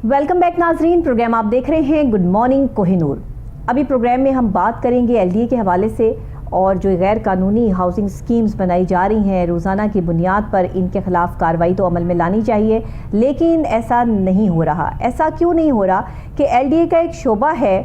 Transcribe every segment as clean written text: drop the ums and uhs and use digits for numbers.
Welcome back नाजरीन, programme आप देख रहे हैं गुड मॉर्निंग कोहिनूर। अभी प्रोग्राम में हम बात करेंगे एलडीए के हवाले से और जो गैर कानूनी हाउसिंग स्कीम्स बनाई जा रही हैं रोज़ाना की बुनियाद पर इनके खिलाफ कार्रवाई तो अमल में लानी चाहिए, लेकिन ऐसा नहीं हो रहा। ऐसा क्यों नहीं हो रहा कि एलडीए का एक शोबा है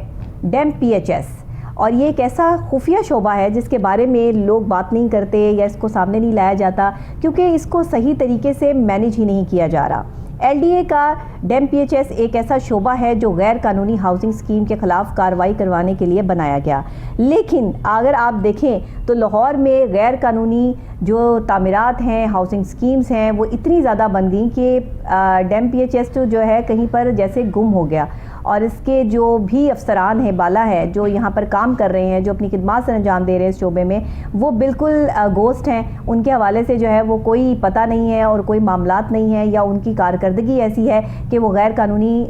डैम पीएचएस, और ये एक ऐसा खुफिया शोबा है जिसके बारे में लोग बात नहीं करते या इसको सामने नहीं लाया जाता क्योंकि इसको सही तरीके से मैनेज ही नहीं किया जा रहा। एलडीए का डैम पीएचएस एक ऐसा शोबा है जो गैर कानूनी हाउसिंग स्कीम के खिलाफ कार्रवाई करवाने के लिए बनाया गया, लेकिन अगर आप देखें तो लाहौर में गैर कानूनी जो तामीरात हैं, हाउसिंग स्कीम्स हैं, वो इतनी ज़्यादा बन गई कि डैम पीएचएस तो जो है कहीं पर जैसे गुम हो गया। और इसके जो भी अफसरान हैं, बाला है, जो यहाँ पर काम कर रहे हैं, जो अपनी खिदमत से अंजाम दे रहे हैं इस शोबे में, वो बिल्कुल गोस्ट हैं। उनके हवाले से जो है वो कोई पता नहीं है और कोई मामलात नहीं है, या उनकी कारकर्दगी ऐसी है कि वो गैर कानूनी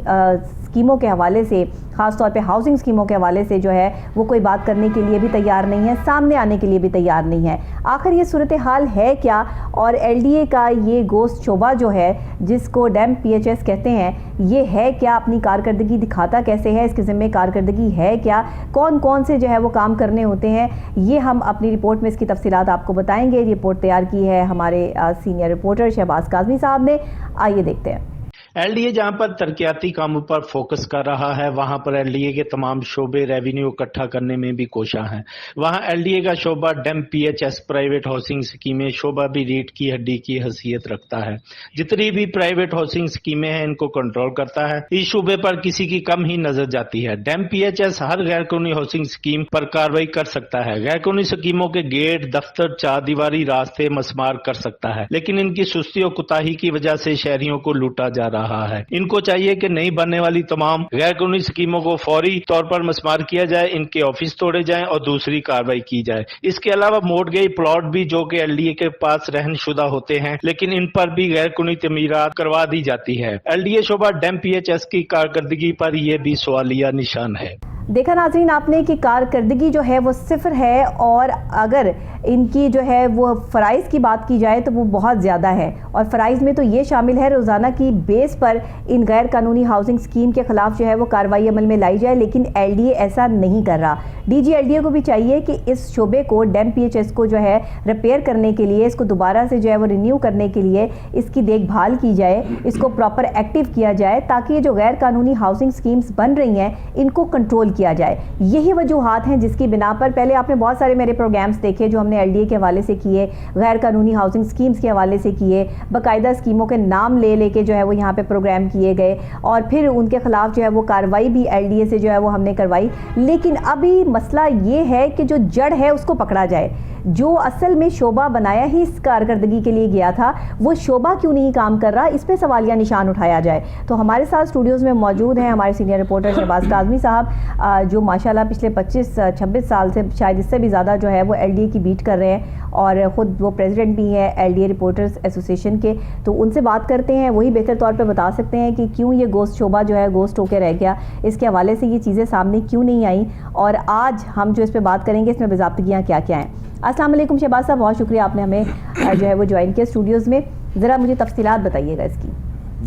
स्कीमों के हवाले से, ख़ास तौर पे हाउसिंग स्कीमों के हवाले से जो है वो कोई बात करने के लिए भी तैयार नहीं है, सामने आने के लिए भी तैयार नहीं है। आखिर ये सूरत हाल है क्या, और एलडीए का ये गोश्त शोबा जो है जिसको डैम पीएचएस कहते हैं, ये है क्या, अपनी कारकर्दगी दिखाता कैसे है, इसके ज़िम्मे कारकर्दगी है क्या, कौन कौन से जो है वो काम करने होते हैं, ये हम अपनी रिपोर्ट में इसकी तफसीलात आपको बताएंगे। रिपोर्ट तैयार की है हमारे सीनियर रिपोर्टर शहबाज काज़मी साहब ने। आइए देखते हैं। एलडीए जहां पर तरक्याती कामों पर फोकस कर रहा है, वहां पर एलडीए के तमाम शोबे रेवेन्यू इकट्ठा करने में भी कोशा हैं। वहां एलडीए का शोबा डैम पीएचएस प्राइवेट हाउसिंग स्कीमें शोबा भी रीढ़ की हड्डी की हैसियत रखता है। जितनी भी प्राइवेट हाउसिंग स्कीमें हैं इनको कंट्रोल करता है। इस शोबे पर किसी की कम ही नजर जाती है। डैम पीएचएस हर गैर कानूनी हाउसिंग स्कीम पर कार्रवाई कर सकता है। गैर कानूनी स्कीमों के गेट, दफ्तर, चारदीवारी, रास्ते मसमार कर सकता है, लेकिन इनकी सुस्ती और कुताही की वजह से शहरियों को लूटा जा रहा है। इनको चाहिए कि नई बनने वाली तमाम गैर कानूनी स्कीमों को फौरी तौर पर मसमार किया जाए, इनके ऑफिस तोड़े जाएं और दूसरी कार्रवाई की जाए। इसके अलावा मोर्टगेज प्लॉट भी जो कि एलडीए के पास रहनशुदा होते हैं, लेकिन इन पर भी गैर कानूनी तमीरात करवा दी जाती है। एलडीए शोबा डैम पीएचएस की कारकर्दगी पर यह भी सवालिया निशान है। देखा नाज़रीन आपने कि कारकर्दगी जो है वो सिफर है, और अगर इनकी जो है वो फ़राइज़ की बात की जाए तो वो बहुत ज़्यादा है। और फ़राइज़ में तो ये शामिल है रोज़ाना की बेस पर इन गैर कानूनी हाउसिंग स्कीम के ख़िलाफ़ जो है वो कार्रवाई अमल में लाई जाए, लेकिन एलडीए ऐसा नहीं कर रहा। डीजी एलडीए को भी चाहिए कि इस शोबे को, डैम पीएचएस को जो है रिपेयर करने के लिए, इसको दोबारा से जो है वो रिन्यू करने के लिए इसकी देखभाल की जाए, इसको प्रॉपर एक्टिव किया जाए, ताकि ये जो गैर कानूनी हाउसिंग स्कीम्स बन रही हैं इनको कंट्रोल किया जाए। यही वजूहात हैं जिसकी बिना पर पहले आपने बहुत सारे मेरे प्रोग्राम्स देखे जो हमने एलडीए के हवाले से किए, गैर कानूनी हाउसिंग स्कीम्स के हवाले से किए, बाकायदा स्कीमों के नाम ले लेके जो है वो यहाँ पे प्रोग्राम किए गए, और फिर उनके खिलाफ जो है वो कार्रवाई भी एलडीए से जो है वो हमने करवाई। लेकिन अभी मसला ये है कि जो जड़ है उसको पकड़ा जाए। जो असल में शोबा बनाया ही इस कारकर्दगी के लिए गया था, वो शोबा क्यों नहीं काम कर रहा, इस पे सवालिया निशान उठाया जाए। तो हमारे साथ स्टूडियोज़ में मौजूद हैं हमारे सीनियर रिपोर्टर शहबाज काज़मी साहब, जो माशाल्लाह पिछले 25-26 साल से, शायद इससे भी ज़्यादा जो है वो एलडीए की बीट कर रहे हैं, और ख़ुद वो प्रेसिडेंट भी हैं एलडीए रिपोर्टर्स एसोसिएशन के। तो उनसे बात करते हैं, वही बेहतर तौर पे बता सकते हैं कि क्यों ये गोश्त शोबा जो है गोश्त होकर रह गया, इसके हवाले से ये चीज़ें सामने क्यों नहीं आई, और आज हम जो इस पर बात करेंगे इसमें बेज़ाब्तगियाँ क्या क्या हैं। अस्सलाम वालेकुम शहबाज साहब, बहुत शुक्रिया आपने हमें जो है वो ज्वाइन किया स्टूडियोज़ में। ज़रा मुझे तफसीलात बताइएगा इसकी।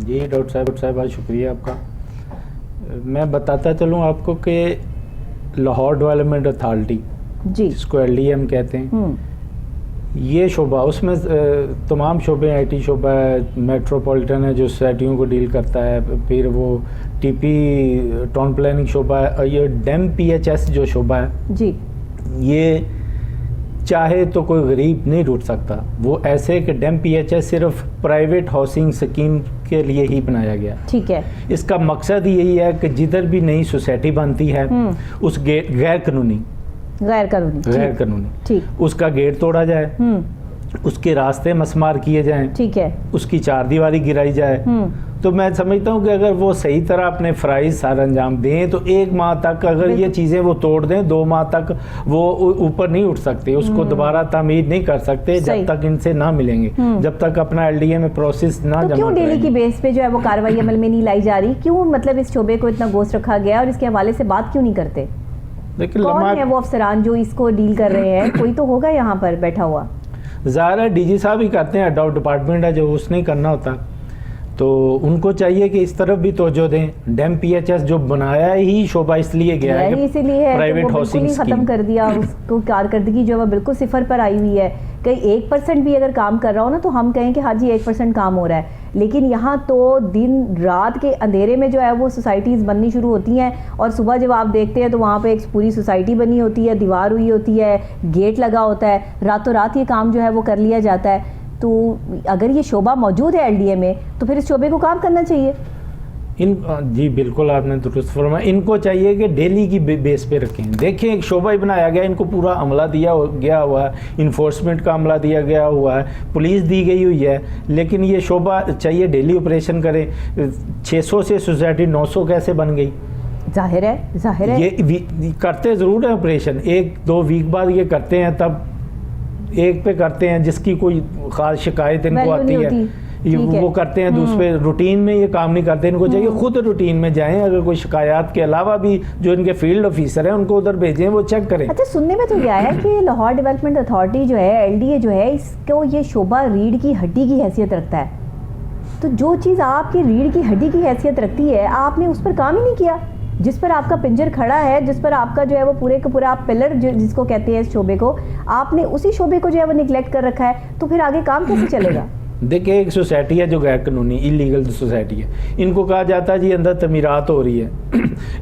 जी डॉक्टर साहब बहुत शुक्रिया आपका। मैं बताता चलूँ आपको कि लाहौर डेवलपमेंट अथॉरिटी, जी, जिसको एलडीए हम कहते हैं, ये शोबा, उसमें तमाम शोबे, आईटी शोबा है, मेट्रोपॉलिटन है जो सोसाइटियों को डील करता है, फिर वो टीपी टाउन प्लानिंग शोबा है, और ये डैम पीएचएस जो शोबा है, जी, ये चाहे तो कोई गरीब नहीं ढूंढ सकता। वो ऐसे कि डैम पीएचएस सिर्फ प्राइवेट हाउसिंग स्कीम के लिए ही बनाया गया। ठीक है। इसका मकसद यही है कि जिधर भी नई सोसाइटी बनती है उस गैर कानूनी ठीक उसका गेट तोड़ा जाए, उसके रास्ते मसमार किए जाएं, ठीक है, उसकी चारदीवारी गिराई जाए। तो मैं समझता हूँ कि अगर वो सही तरह अपने फ़राइज़ सारा अंजाम दें तो 1 माह तक अगर ये चीज़ें वो तोड़ दें, 2 माह तक वो ऊपर नहीं उठ सकते, उसको दोबारा तामीर नहीं कर सकते जब तक इनसे ना मिलेंगे, जब तक अपना एलडीए में प्रोसेस ना जमा। क्यों डेली की बेस पे जो है वो कार्रवाई अमल में नहीं लाई जा रही? क्यों मतलब इस शोबे को इतना गोश्त रखा गया और इसके हवाले से बात क्यों नहीं करते? कौन है वो अफसरान जो इसको डील कर रहे हैं? कोई तो होगा यहाँ पर बैठा हुआ। ज़ाहिर है डीजी साहब ही करते हैं, हेड ऑफ डिपार्टमेंट है जो उसने करना होता। तो उनको चाहिए कि इस तरफ भी तवज्जो दें। डैम पीएचएस जो बनाया ही शोभा इसलिए गया है, इसीलिए प्राइवेट हाउसिंग खत्म कर दिया उसको, कारकर्दगी जो है बिल्कुल सिफर पर आई हुई है। कहीं 1% भी अगर काम कर रहा हो ना तो हम कहें कि हाँ जी 1% काम हो रहा है, लेकिन यहाँ तो दिन रात के अंधेरे में जो है वो सोसाइटीज़ बननी शुरू होती हैं, और सुबह जब आप देखते हैं तो वहाँ पे एक पूरी सोसाइटी बनी होती है, दीवार हुई होती है, गेट लगा होता है, रातों रात ये काम जो है वो कर लिया जाता है। तो अगर ये शोबा मौजूद है एलडीए में तो फिर इस शोबे को काम करना चाहिए। जी बिल्कुल आपने दुरुस्त फरमाया। इनको चाहिए कि डेली की बेस पे रखें। देखिए एक शोबा ही बनाया गया, इनको पूरा अमला दिया गया हुआ है, इन्फोर्समेंट का अमला दिया गया हुआ है, पुलिस दी गई हुई है, लेकिन ये शोबा चाहिए डेली ऑपरेशन करे। 600 से सोसाइटी 900 कैसे बन गई? जाहिर है ये करते ज़रूर है ऑपरेशन, 1-2 वीक बाद ये करते हैं, तब एक पे करते हैं जिसकी कोई खास शिकायत इनको आती है वो करते हैं, दूसरे रूटीन में ये काम नहीं करते। इनको चाहिए खुद रूटीन में जाएं, अगर कोई शिकायत के अलावा भी जो इनके फील्ड ऑफिसर हैं उनको उधर भेजें, वो चेक करें। अच्छा, सुनने में तो ये आया कि लाहौर डेवलपमेंट अथॉरिटी जो है, एलडीए जो है, इसको ये शोबा रीढ़ की हड्डी की हैसियत रखता है। तो जो चीज़ आपकी रीढ़ की हड्डी की हैसियत रखती है, आपने उस पर काम ही नहीं किया। जिस पर आपका पिंजर खड़ा है, जिस पर आपका जो है वो पूरे का पूरा पिलर जिसको कहते हैं इस शोबे को, आपने उसी शोबे को जो है वो निगलेक्ट कर रखा है, तो फिर आगे काम कैसे चलेगा? देखिए एक सोसाइटी है जो गैर कानूनी इलीगल सोसाइटी है, इनको कहा जाता है जी अंदर तमीरात हो रही है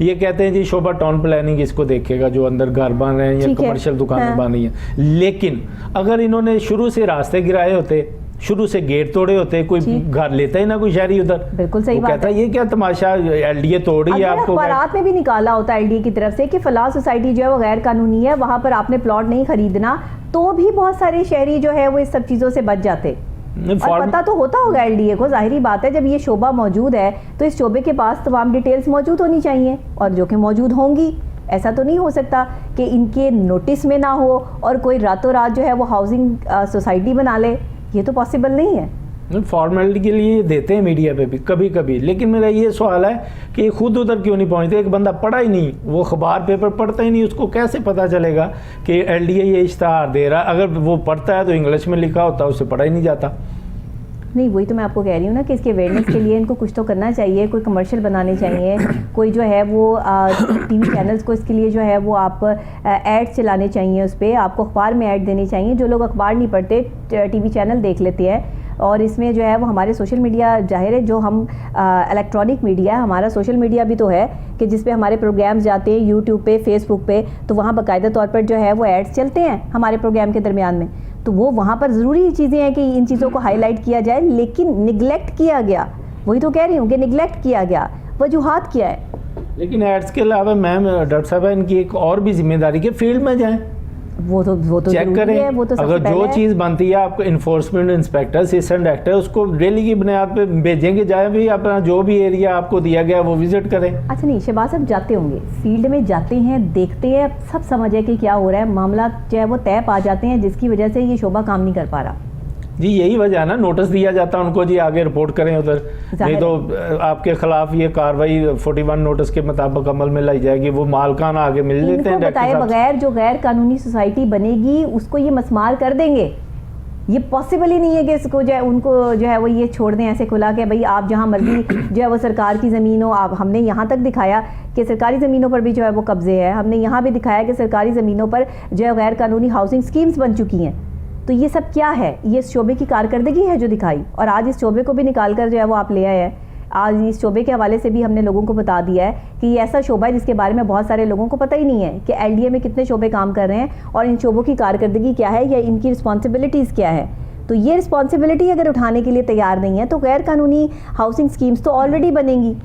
ये कहते हैं जी शोबा टाउन प्लानिंग इसको देखेगा, जो अंदर घर बन रहे हैं या कमर्शियल दुकानें बन रही हैं। लेकिन अगर इन्होंने शुरू से रास्ते गिराए होते, शुरू से गेट तोड़े होते, कोई घर लेता ही ना कोई शहरी उधर। बिल्कुल सही बात कहता है ये क्या तमाशा, एलडीए तोड़ रही है आपको। अखबारात में भी निकाला होता है एलडीए की तरफ से कि फलां सोसाइटी जो है वो गैर कानूनी है, वहां पर आपने प्लॉट नहीं खरीदना, तो भी बहुत सारे शहरी जो है वो इस सब चीजों से बच जाते। और पता तो होता होगा एलडीए को, जाहिर बात है जब ये शोबा मौजूद है तो इस शोबे के पास तमाम डिटेल्स मौजूद होनी चाहिए, और जो कि मौजूद होंगी। ऐसा तो नहीं हो सकता कि इनके नोटिस में ना हो और कोई रातों रात जो है वो हाउसिंग सोसाइटी बना ले, ये तो पॉसिबल नहीं है। फॉर्मेलिटी के लिए देते हैं मीडिया पे भी कभी कभी, लेकिन मेरा ये सवाल है कि खुद उधर क्यों नहीं पहुंचते? एक बंदा पढ़ा ही नहीं, वो अखबार पेपर पढ़ता ही नहीं, उसको कैसे पता चलेगा कि एलडीए ये इश्तहार दे रहा? अगर वो पढ़ता है तो इंग्लिश में लिखा होता है, उससे पढ़ा ही नहीं जाता। नहीं, वही तो मैं आपको कह रही हूँ ना कि इसके अवेयरनेस के लिए इनको कुछ तो करना चाहिए, कोई कमर्शियल बनाने चाहिए, कोई जो है वो टीवी चैनल्स को इसके लिए जो है वो आप एड्स चलाने चाहिए, उस पर आपको अखबार में ऐड देनी चाहिए। जो लोग अखबार नहीं पढ़ते टीवी चैनल देख लेते हैं, और इसमें जो है वो हमारे सोशल मीडिया, जाहिर है जो हम इलेक्ट्रॉनिक मीडिया है, हमारा सोशल मीडिया भी तो है कि जिस पे हमारे प्रोग्राम्स जाते हैं यूट्यूब पे, फेसबुक पे, तो वहाँ बाकायदा तौर पर जो है वो एड्स चलते हैं हमारे प्रोग्राम के दरमियान में। तो वो वहाँ पर ज़रूरी चीज़ें हैं कि इन चीज़ों को हाईलाइट किया जाए, लेकिन निगलेक्ट किया गया। वही तो कह रही हूँ कि निगलेक्ट किया गया, वजूहात क्या है। लेकिन एड्स के अलावा मैम, डॉक्टर साहब, इनकी एक और भी जिम्मेदारी के फील्ड में जाएं, वो तो चेक करें है, वो तो अगर जो चीज़ बनती है आपको इन्फोर्समेंट इंस्पेक्टर, असिस्टेंट डायरेक्टर, उसको डेली की बुनियाद पे भेजेंगे, जाए भी अपना जो भी एरिया आपको दिया गया वो विजिट करें। अच्छा नहीं, शहबाज साहब जाते होंगे, फील्ड में जाते हैं, देखते हैं, सब समझ है कि क्या हो रहा है, मामला जो है वो तय पा जाते हैं, जिसकी वजह से ये शोबा काम नहीं कर पा रहा। जी यही वजह है ना, नोटिस दिया जाता है उनको, जी आगे रिपोर्ट करें उधर, नहीं तो आपके खिलाफ ये कार्रवाई 41 नोटिस के मुताबिक अमल में लाई जाएगी। वो मालकान आगे मिल लेते हैं, बताए बगैर जो गैर कानूनी सोसाइटी बनेगी उसको ये मसमार कर देंगे। ये पॉसिबल ही नहीं है कि इसको जो है उनको जो है वो ये छोड़ दें ऐसे खुला के भाई आप जहाँ मर्जी जो है वो सरकार की ज़मीन हो। आप, हमने यहाँ तक दिखाया कि सरकारी ज़मीनों पर भी जो है वो कब्जे है, हमने यहाँ भी दिखाया कि सरकारी ज़मीनों पर जो है गैर कानूनी हाउसिंग स्कीम्स बन चुकी हैं। तो ये सब क्या है? ये इस शोबे की कारकर्दगी है जो दिखाई, और आज इस शोबे को भी निकाल कर जो है वो आप ले आए हैं। आज इस शोबे के हवाले से भी हमने लोगों को बता दिया है कि ये ऐसा शोबा है जिसके बारे में बहुत सारे लोगों को पता ही नहीं है कि एलडीए में कितने शोबे काम कर रहे हैं और इन शोबों की कारकर्दगी क्या है या इनकी रिस्पॉन्सिबिलिटीज़ क्या है। तो ये रिस्पॉन्सिबिलिटी अगर उठाने के लिए तैयार नहीं है तो गैर कानूनी हाउसिंग स्कीम्स तो ऑलरेडी बनेंगी।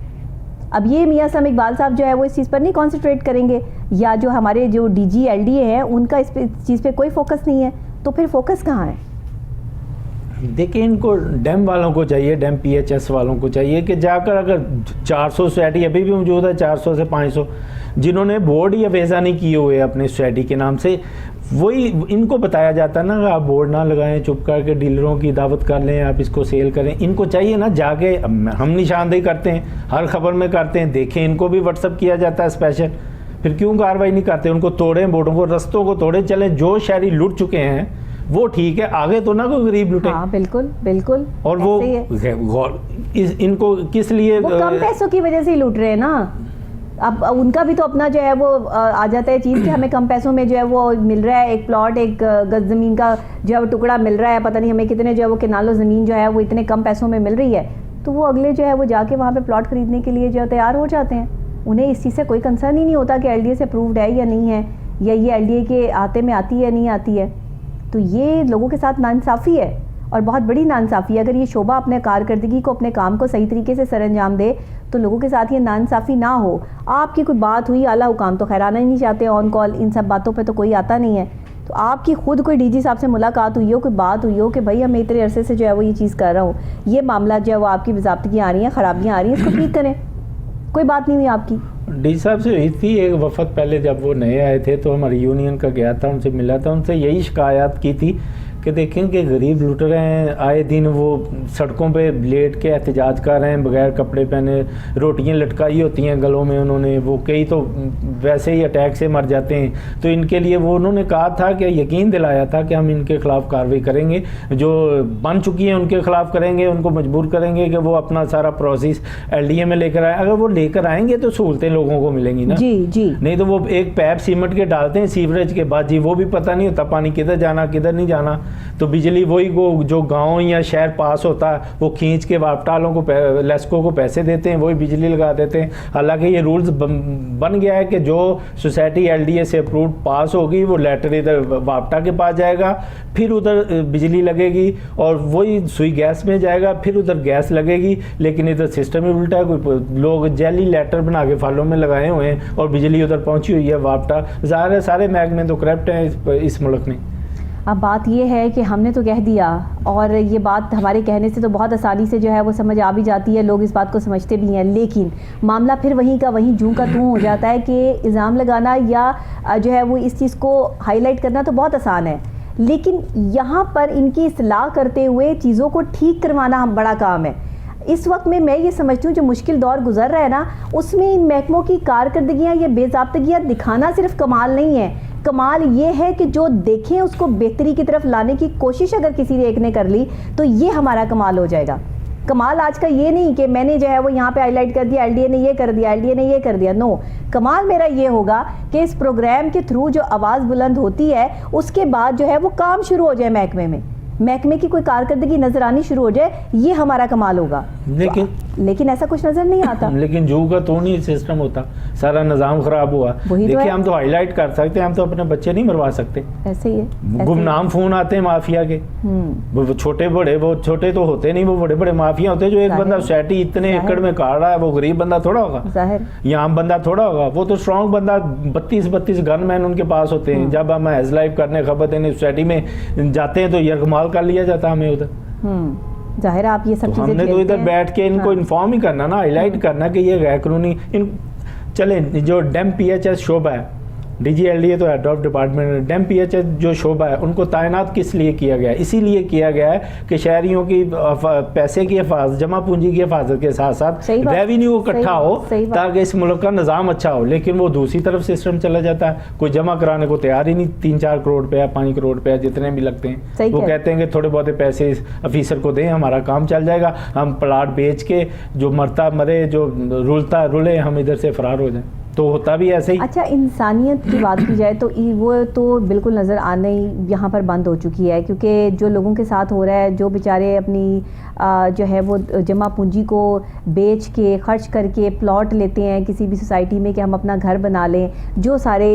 अब ये मियाँ साहब इकबाल साहब जो है वो इस चीज़ पर नहीं कॉन्सेंट्रेट करेंगे, या जो हमारे जो डीजी एलडीए हैं उनका इस चीज़ पे कोई फोकस नहीं है, तो फिर फोकस कहाँ है? देखिए इनको डैम वालों को चाहिए, डैम पीएचएस वालों को चाहिए कि जाकर, अगर 400 सोसाइटी अभी भी मौजूद है, 400 से 500 जिन्होंने बोर्ड या वेजा नहीं किए हुए अपने सोसाइटी के नाम से, वही इनको बताया जाता है ना, आप बोर्ड ना लगाएं, चुप करके डीलरों की दावत कर लें, आप इसको सेल करें। इनको चाहिए ना जाके, हम निशानदेही करते हैं, हर खबर में करते हैं, देखें इनको भी व्हाट्सअप किया जाता है स्पेशल, फिर क्यों कार्रवाई नहीं करते? उनको तोड़ें, बोर्डों को, रस्तों को तोड़ें, चलें। जो शहरी लुट चुके हैं वो ठीक है, आगे तो ना कोई गरीब लुटे। हाँ बिल्कुल बिल्कुल। और वो इनको किस लिए, वो कम पैसों की वजह से ही लूट रहे हैं ना। अब उनका भी तो अपना जो है वो आ जाता है चीज़ कि हमें कम पैसों में जो है वो मिल रहा है, एक प्लॉट, एक गज ज़मीन का जो है वो टुकड़ा मिल रहा है, पता नहीं हमें कितने जो है वो किनालों ज़मीन जो है वो इतने कम पैसों में मिल रही है, तो वो अगले जो है वो जाके वहाँ पे प्लॉट खरीदने के लिए जो तैयार हो जाते हैं। उन्हें इस चीज़ से कोई कंसर्न ही नहीं होता कि LDA से अप्रूव्ड है या नहीं है, या ये LDA के आते में आती है नहीं आती है। तो ये लोगों के साथ नाइंसाफ़ी है और बहुत बड़ी नाइंसाफ़ी है। अगर ये शोबा अपने कारकर्दगी को, अपने काम को सही तरीके से सरअंजाम दे तो लोगों के साथ ये नाइंसाफ़ी ना हो। आपकी कोई बात हुई, आला हुकाम तो खैर आना ही नहीं चाहते ऑन कॉल, इन सब बातों पे तो कोई आता नहीं है। तो आपकी खुद कोई DG साहब से मुलाकात हुई हो, कोई बात हुई हो कि भाई मैं इतने अरसे से जो है वो ये चीज़ कर रहा हूँ, ये मामला जो है वो आपकी बेज़ाब्तगी आ रही हैं, ख़राबियाँ आ रही हैं, इसको ठीक करें, कोई बात नहीं हुई आपकी? DG साहब से हुई थी एक वफद पहले, जब वो नए आए थे तो हमारी यूनियन का गया था, उनसे मिला था, उनसे यही शिकायत की थी कि देखें कि गरीब लुट रहे हैं, आए दिन वो सड़कों पे लेट के एहतजाज कर रहे हैं, बगैर कपड़े पहने, रोटियां लटकाई होती हैं गलों में उन्होंने, वो कई तो वैसे ही अटैक से मर जाते हैं। तो इनके लिए वो उन्होंने कहा था कि यकीन दिलाया था कि हम इनके खिलाफ कार्रवाई करेंगे, जो बन चुकी है उनके खिलाफ करेंगे, उनको मजबूर करेंगे कि वो अपना सारा प्रोसेस LDA में लेकर आए। अगर वो लेकर आएंगे तो सहूलतें लोगों को मिलेंगी ना। जी जी। नहीं तो वो एक पैप सीमेंट के डालते हैं सीवरेज के बाद, जी वो भी पता नहीं होता पानी किधर जाना किधर नहीं जाना। तो बिजली वही को जो गांव या शहर पास होता है वो खींच के वापटालों को, लेस्को को पैसे देते हैं, वही बिजली लगा देते हैं। हालांकि ये रूल्स बन गया है कि जो सोसाइटी LDA से अप्रूव्ड पास होगी वो लेटर इधर वापटा के पास जाएगा, फिर उधर बिजली लगेगी और वही सुई गैस में जाएगा, फिर उधर गैस लगेगी। लेकिन इधर सिस्टम ही उल्टा है, कोई लोग जैली लेटर बना के फालों में लगाए हुए हैं और बिजली उधर पहुंची हुई है वापटा। ज़ाहिर है सारे महकमे तो करप्ट हैं इस मुल्क में। अब बात ये है कि हमने तो कह दिया और ये बात हमारे कहने से तो बहुत आसानी से जो है वो समझ आ भी जाती है, लोग इस बात को समझते भी हैं, लेकिन मामला फिर वहीं का वहीं जूं का तूं हो जाता है कि इल्ज़ाम लगाना या जो है वो इस चीज़ को हाईलाइट करना तो बहुत आसान है, लेकिन यहाँ पर इनकी इस्लाह करते हुए चीज़ों को ठीक करवाना हम बड़ा काम है। इस वक्त में मैं ये समझती हूँ जो मुश्किल दौर गुजर रहा है ना, उसमें इन महकमों की कारकर्दगियाँ या बेज़ाब्तगियाँ दिखाना सिर्फ कमाल नहीं है, कमाल ये है कि जो देखें उसको बेहतरी की तरफ लाने की कोशिश अगर किसी एक ने कर ली तो ये हमारा कमाल हो जाएगा। कमाल आज का ये नहीं कि मैंने जो है वो यहाँ पे हाईलाइट कर दिया, LDA ने ये कर दिया, LDA ने ये कर दिया, नो। कमाल मेरा ये होगा कि इस प्रोग्राम के थ्रू जो आवाज़ बुलंद होती है उसके बाद जो है वो काम शुरू हो जाए, महकमे की कोई कारकर्दगी नजर आनी शुरू हो जाए, ये हमारा कमाल होगा। लेकिन ऐसा कुछ नजर नहीं आता। लेकिन जू का तो नहीं सिस्टम होता, सारा निजाम खराब हुआ। देखिए हम तो हाईलाइट कर सकते हैं, हम तो अपने बच्चे नहीं मरवा सकते, ऐसे ही है। गुमनाम फोन आते हैं माफिया के, वो छोटे बड़े, वो छोटे तो होते नहीं, वो बड़े बड़े माफिया होते हैं। जो एक बंदा सोसाइटी इतने एकड़ में काट रहा है वो गरीब बंदा थोड़ा होगा या आम बंदा थोड़ा होगा, वो तो स्ट्रॉन्ग बंदा 32 गनमैन उनके पास होते हैं। जब हम हेज लाइफ करने खबर देने सोसाइटी में जाते हैं तो यरगमाल कर लिया जाता हमें उधर। जाहिर है आप ये सब तो हमने तो इधर बैठ के इनको इन्फॉर्म ही करना ना, हाईलाइट करना कि ये गैर कानूनी चले। जो डेम PHS शोबा है, DG LDA तो हेड ऑफ डिपार्टमेंट, डेम PHS जो शोबा है उनको तैनात किस लिए किया गया है? इसीलिए किया गया है कि शहरियों की पैसे की हिफाजत, जमा पूंजी की हिफाजत के साथ साथ रेवेन्यू इकट्ठा हो ताकि इस मुल्क का निज़ाम अच्छा हो। लेकिन वो दूसरी तरफ सिस्टम चला जाता है, कोई जमा कराने को तैयार ही नहीं। 3-4 करोड़ रुपया, 5 करोड़ रुपया जितने भी लगते हैं वो कहते हैं कि थोड़े बहुत पैसे ऑफिसर को दें, हमारा काम चल जाएगा, हम प्लाट बेच के जो मरता मरे, जो रुलता रुले, हम इधर से फरार हो जाए। तो होता भी ऐसे ही। अच्छा, इंसानियत की बात की जाए तो वो तो बिल्कुल नज़र आने ही यहाँ पर बंद हो चुकी है, क्योंकि जो लोगों के साथ हो रहा है, जो बेचारे अपनी जो है वो जमा पूंजी को बेच के खर्च करके प्लॉट लेते हैं किसी भी सोसाइटी में कि हम अपना घर बना लें, जो सारे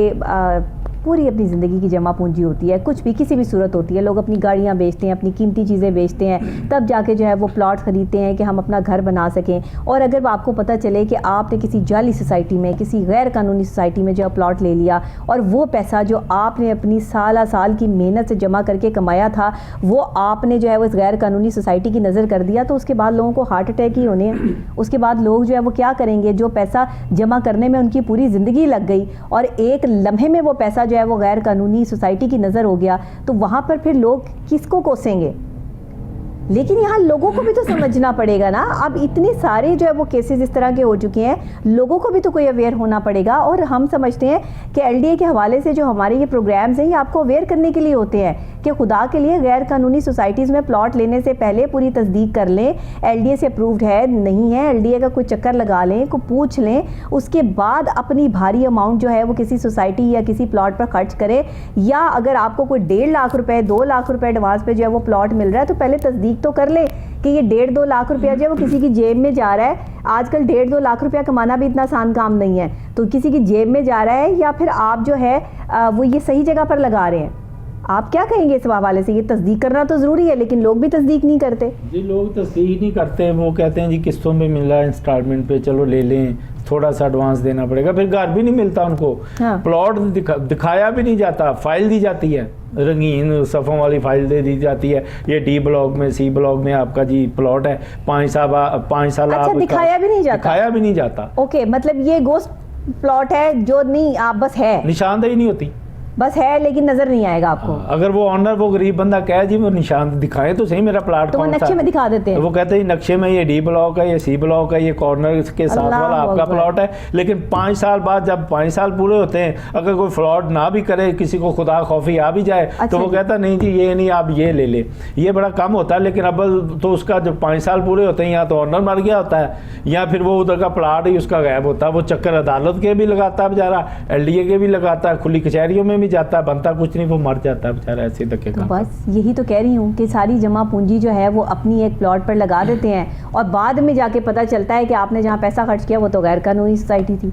पूरी अपनी ज़िंदगी की जमा पूंजी होती है, कुछ भी किसी भी सूरत होती है, लोग अपनी गाड़ियाँ बेचते हैं, अपनी कीमती चीज़ें बेचते हैं, तब जाके जो है वो प्लॉट ख़रीदते हैं कि हम अपना घर बना सकें। और अगर आपको पता चले कि आपने किसी जाली सोसाइटी में, किसी गैर कानूनी सोसाइटी में जो प्लॉट ले लिया और वो पैसा जो आपने अपनी साल की मेहनत से जमा करके कमाया था वो आपने जो है वो इस गैर कानूनी सोसाइटी की नज़र कर दिया, तो उसके बाद लोगों को हार्ट अटैक ही होने हैं। उसके बाद लोग जो है वो क्या करेंगे? जो पैसा जमा करने में उनकी पूरी ज़िंदगी लग गई और एक लम्हे में वो पैसा जो है वो गैर कानूनी सोसाइटी की नज़र हो गया, तो वहाँ पर फिर लोग किसको कोसेंगे? लेकिन यहाँ लोगों को भी तो समझना पड़ेगा ना। अब इतने सारे जो है वो केसेस इस तरह के हो चुके हैं, लोगों को भी तो कोई अवेयर होना पड़ेगा। और हम समझते हैं कि एलडीए के हवाले से जो हमारे ये प्रोग्राम्स हैं ये आपको अवेयर करने के लिए होते हैं कि खुदा के लिए गैर कानूनी सोसाइटीज़ में प्लॉट लेने से पहले पूरी तस्दीक कर लें, एलडीए से अप्रूव्ड है नहीं है, एलडीए का कोई चक्कर लगा लें, को पूछ लें, उसके बाद अपनी भारी अमाउंट जो है वो किसी सोसाइटी या किसी प्लॉट पर खर्च करें। या अगर आपको कोई 1.5 लाख रुपए 2 लाख रुपए एडवांस पे जो है वो प्लॉट मिल रहा है तो पहले तस्दीक तो कर ले कि ये 1.5-2 लाख रुपया जो है वो किसी की जेब में जा रहा है। आजकल 1.5-2 लाख रुपया कमाना भी इतना आसान काम नहीं है, तो किसी की जेब में जा रहा है या फिर आप जो है वो ये सही जगह पर लगा रहे हैं। आप क्या कहेंगे इस हवाले से? ये तस्दीक करना तो ज़रूरी है लेकिन लोग भी तस्दीक नहीं करते। जी लोग तस्दीक नहीं करते, वो कहते हैं जी किस्तों में मिल रहा है इंस्टॉलमेंट पे, चलो ले लें, थोड़ा सा एडवांस देना पड़ेगा, फिर घर भी नहीं मिलता उनको। हाँ। प्लॉट दिखाया भी नहीं जाता, फाइल दी जाती है, रंगीन सफ़ों वाली फाइल दे दी जाती है, ये डी ब्लॉक में सी ब्लॉक में आपका जी प्लॉट है, 5 साल। अच्छा, दिखाया भी नहीं जाता? दिखाया भी नहीं जाता। ओके, मतलब ये गोश्त प्लॉट है जो नहीं, आप बस है, निशानदेही नहीं होती, बस है लेकिन नजर नहीं आएगा आपको। अगर वो ऑनर वो गरीब बंदा कहे जी वो निशान दिखाए तो सही मेरा प्लाट तो वो नक्शे में दिखा देते हैं, वो कहते हैं नक्शे में ये डी ब्लॉक है, ये सी ब्लॉक है, ये कॉर्नर के साथ वाला आपका प्लॉट है। लेकिन 5 साल बाद जब 5 साल पूरे होते हैं, अगर कोई फ्रॉड ना भी करे, किसी को खुदा खौफी आ भी जाए, तो वो कहता नहीं जी ये नहीं, आप ये ले ले। ये बड़ा कम होता है, लेकिन अब तो उसका जब 5 साल पूरे होते हैं या तो ऑनर मर गया होता है या फिर वो उधर का प्लाट ही उसका गायब होता है। वो चक्कर अदालत के भी लगाता है बेचारा, एलडीए के भी लगाता है, खुली कचहरियों में भी जाता है, बनता कुछ नहीं, वो मर जाता है बेचारा ऐसे धक्के का। बस यही तो कह रही हूँ कि सारी जमा पूंजी जो है वो अपनी एक प्लॉट पर लगा देते हैं और बाद में जाके पता चलता है कि आपने जहाँ पैसा खर्च किया वो तो गैर कानूनी सोसाइटी थी।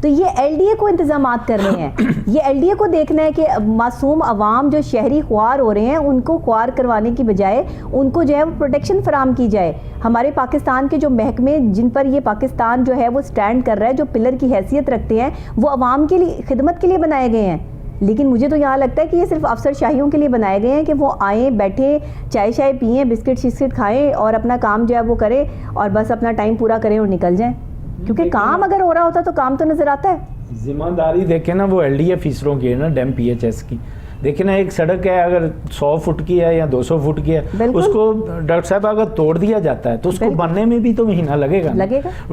तो ये एलडीए को इंतजामात करने हैं, ये एलडीए को देखना है कि मासूम अवाम जो शहरी ख्वार हो रहे हैं उनको ख्वार करवाने की बजाय उनको जो है वो प्रोटेक्शन फराम की जाए। हमारे पाकिस्तान के जो महकमे जिन पर ये पाकिस्तान जो है वो स्टैंड कर रहा है, जो पिलर की हैसियत रखते हैं, वो अवाम के लिए खिदमत के लिए बनाए गए हैं। लेकिन मुझे तो यहाँ लगता है कि ये सिर्फ अफसरशाहियों के लिए बनाए गए हैं कि वो आएँ, बैठें, चाय शाय पिएँ, बिस्किट शिस्किट खाएँ और अपना काम जो है वो करें और बस अपना टाइम पूरा करें और निकल जाएं। क्योंकि काम अगर हो रहा होता तो काम तो नजर आता है। जिम्मेदारी देखे ना वो एलडीए ऑफिसरों की है ना, डैम पीएचएस की। देखिए ना, एक सड़क है अगर 100 फुट की है या 200 फुट की है, उसको डॉक्टर साहब अगर तोड़ दिया जाता है तो उसको बनने में भी तो महीना लगेगा।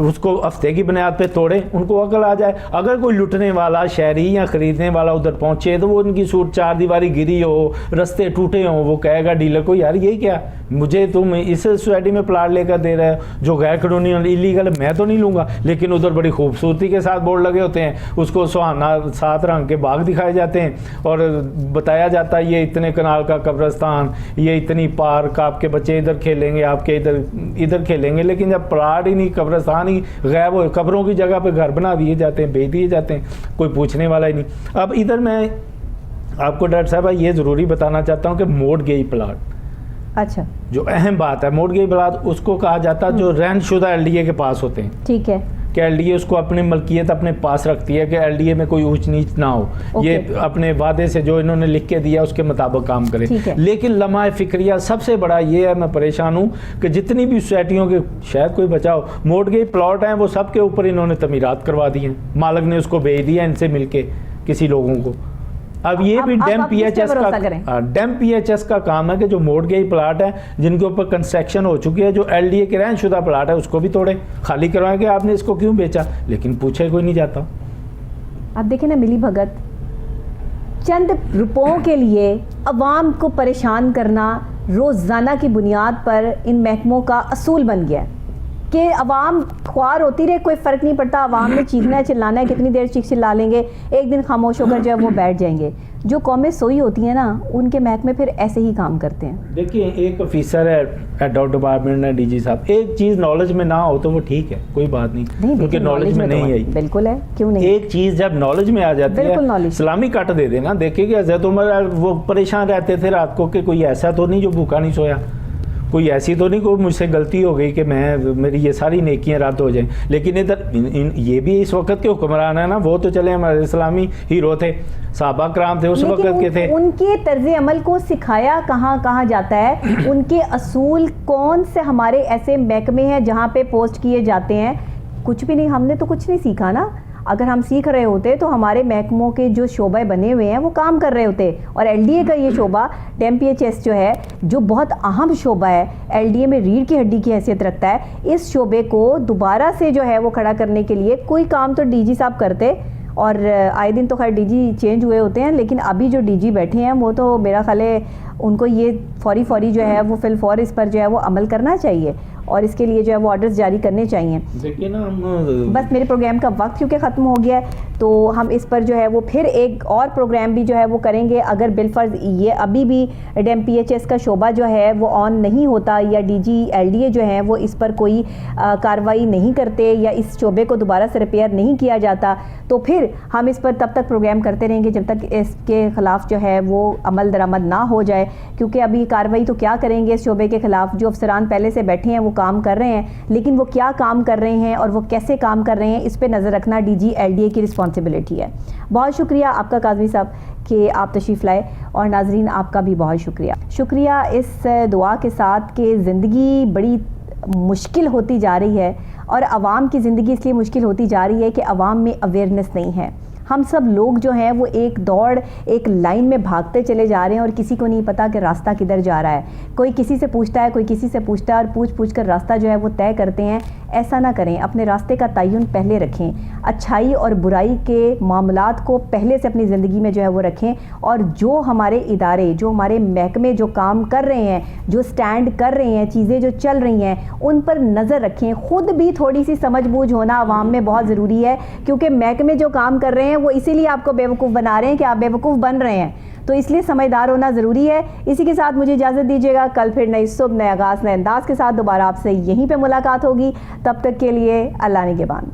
उसको हफ्ते की बुनियाद पे तोड़े, उनको अकल आ जाए। अगर कोई लुटने वाला शहरी या खरीदने वाला उधर पहुंचे तो वो उनकी सूट 4 दीवारी गिरी हो, रस्ते टूटे हों, वो कहेगा डीलर को यार ये क्या, मुझे तुम इस सोसाइटी में प्लाट लेकर दे रहे हो जो गैर कानूनी इलीगल, मैं तो नहीं लूंगा। लेकिन उधर बड़ी खूबसूरती के साथ बोर्ड लगे होते हैं, उसको सुहाना 7 रंग के बाग दिखाए जाते हैं और बताया जाता है ये इतने कनाल का कब्रिस्तान, ये इतनी पार्क, आपके बच्चे इधर खेलेंगे, आपके इधर खेलेंगे। लेकिन जब प्लाट ही नहीं, कब्रिस्तान ही गायब हो, कब्रों की जगह पे घर बना दिए जाते हैं, बेच दिए जाते हैं, कोई पूछने वाला ही नहीं। अब इधर मैं आपको डॉक्टर साहब ये ज़रूरी बताना चाहता हूँ कि मोर्टगेज प्लाट, अच्छा, जो अहम बात है, मोर्टगेज प्लाट उसको कहा जाता है जो रहनशुदा एलडीए के पास होते हैं। ठीक है, कि एलडीए उसको अपनी मलकियत अपने पास रखती है कि एलडीए में कोई ऊंच नीच ना हो, ये अपने वादे से जो इन्होंने लिख के दिया उसके मुताबिक काम करे। लेकिन लम्हा फिक्रिया सबसे बड़ा ये है, मैं परेशान हूँ कि जितनी भी सोसाइटियों के, शायद कोई बचाओ, मोर्टगेज प्लॉट हैं वो सबके ऊपर इन्होंने तमीरात करवा दी हैं, मालिक ने उसको भेज दिया इनसे मिलके किसी लोगों को। अब ये भी डैम पीएचएस का काम है कि जो मोर्टगेज प्लाट है जिनके ऊपर कंस्ट्रक्शन हो चुकी है, जो एलडीए के रहनशुदा प्लाट है, उसको भी तोड़े, खाली करवाएं कि आपने इसको क्यों बेचा, लेकिन पूछे कोई नहीं जाता। आप देखें ना, मिली भगत, चंद रुपयों के लिए अवाम को परेशान करना रोज़ाना की बुनियाद पर इन महकमों का असूल बन गया है कि अवाम ख्वार होती रहे, कोई फ़र्क नहीं पड़ता, अवाम ने चीखना है, चिल्लाना है, कितनी देर चिल्ला लेंगे, एक दिन खामोश होकर जो है वो बैठ जाएंगे। जो कौमें सोई होती हैं ना, उनके महकमे फिर ऐसे ही काम करते हैं। देखिए, एक ऑफिसर है एडॉट डिपार्टमेंट है, डीजी साहब, एक चीज़ नॉलेज में ना हो तो वो ठीक है, कोई बात नहीं, क्योंकि नॉलेज में नहीं आई। बिल्कुल है, क्यों नहीं। एक चीज़ जब नॉलेज में आ जाती है, सलामी कट दे देना। देखिए कि हज़रत उमर वो परेशान रहते थे रात को कि कोई ऐसा तो नहीं जो भूखा नहीं सोया, कोई ऐसी तो नहीं कोई मुझसे गलती हो गई कि मेरी ये सारी नेकियां रद्द हो जाएं। लेकिन इधर ये भी इस वक्त के हुक्मरान है ना, वो तो चले हमारे इस्लामी हीरो थे, सहाबा कराम थे उस वक्त के थे। उनके तर्ज अमल को सिखाया कहाँ जाता है, उनके असूल कौन से हमारे ऐसे महकमे हैं जहाँ पे पोस्ट किए जाते हैं, कुछ भी नहीं, हमने तो कुछ नहीं सीखा ना। अगर हम सीख रहे होते तो हमारे महकमों के जो शोबे बने हुए हैं वो काम कर रहे होते। और एलडीए का ये शोबा DEMPHS जो है, जो बहुत अहम शोबा है, एलडीए में रीढ़ की हड्डी की हैसियत रखता है, इस शोबे को दोबारा से जो है वो खड़ा करने के लिए कोई काम तो डीजी साहब करते। और आए दिन तो खैर डीजी चेंज हुए होते हैं, लेकिन अभी जो डीजी बैठे हैं वो तो मेरा ख्याल है उनको ये फौरी जो है वो फिलफौर इस पर जो है वो अमल करना चाहिए और इसके लिए जो है वो ऑर्डर्स जारी करने चाहिए। देखिए ना, हम बस मेरे प्रोग्राम का वक्त क्योंकि ख़त्म हो गया है तो हम इस पर जो है वो फिर एक और प्रोग्राम भी जो है वो करेंगे। अगर बिलफर्ज ये अभी भी DEMPHS का शोबा जो है वो ऑन नहीं होता या डीजी एलडीए जो है वो इस पर कोई कार्रवाई नहीं करते या इस शोबे को दोबारा से रिपेयर नहीं किया जाता, तो फिर हम इस पर तब तक प्रोग्राम करते रहेंगे जब तक इसके ख़िलाफ़ जो है वो अमल दरामद ना हो जाए। क्योंकि अभी कार्रवाई तो क्या करेंगे इस शोबे के ख़िलाफ़, जो अफसरान पहले से बैठे हैं वो काम कर रहे हैं, लेकिन वो क्या काम कर रहे हैं और वो कैसे काम कर रहे हैं इस पे नज़र रखना डीजी एलडीए की रिस्पॉन्सिबिलिटी है। बहुत शुक्रिया आपका काज़मी साहब कि आप तशरीफ़ लाए, और नाजरीन आपका भी बहुत शुक्रिया इस दुआ के साथ कि ज़िंदगी बड़ी मुश्किल होती जा रही है और आवाम की ज़िंदगी इसलिए मुश्किल होती जा रही है कि आवाम में अवेयरनेस नहीं है। हम सब लोग जो हैं वो एक दौड़ एक लाइन में भागते चले जा रहे हैं और किसी को नहीं पता कि रास्ता किधर जा रहा है। कोई किसी से पूछता है, कोई किसी से पूछता है और पूछ कर रास्ता जो है वो तय करते हैं। ऐसा ना करें, अपने रास्ते का तयन पहले रखें, अच्छाई और बुराई के मामलात को पहले से अपनी ज़िंदगी में जो है वो रखें, और जो हमारे इदारे, जो हमारे महकमे जो काम कर रहे हैं, जो स्टैंड कर रहे हैं, चीज़ें जो चल रही हैं, उन पर नज़र रखें। ख़ुद भी थोड़ी सी समझ बूझ होना आवाम में बहुत ज़रूरी है, क्योंकि महकमे जो काम कर रहे हैं वो इसीलिए आपको बेवकूफ़ बना रहे हैं कि आप बेवकूफ़ बन रहे हैं, तो इसलिए समझदार होना ज़रूरी है। इसी के साथ मुझे इजाज़त दीजिएगा, कल फिर नई सुबह, नए आगाज़, नए अंदाज़ के साथ दोबारा आपसे यहीं पे मुलाकात होगी। तब तक के लिए अल्लाह निगहबान।